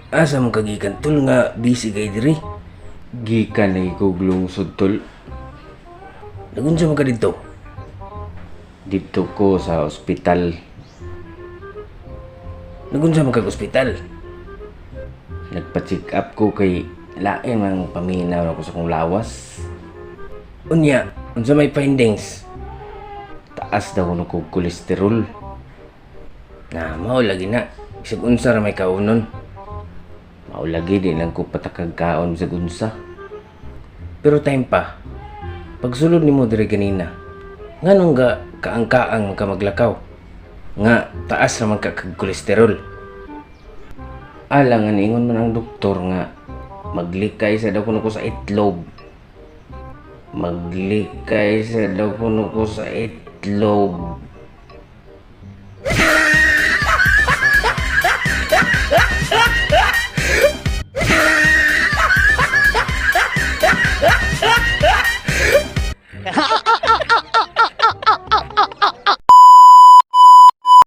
Asa mo kagikan tol nga busy kay diri? Gikan lagi ko lungsod tol. Nagunsa man ka dito? Dito ko sa ospital. Nagunsa man ka ospital? Nagpa-check up ko kay lain mang paminaw ako sa kong lawas. Unya, unsa may findings? Taas daw ko kong kolesterol. Na mao lagi na. Isip unsa ra may kaunon. Maulagi di lang ko patakagkaon sa gunsa. Pero time pa. Pagsulod nimo diri kanina. Nganong ga kaangkaang ka maglakaw? Nga taas ra man ka kag kolesterol. Alang nga niingon man ang doktor nga maglikay sa daw kuno ko sa itlog. Maglikay sa daw kuno ko sa itlog.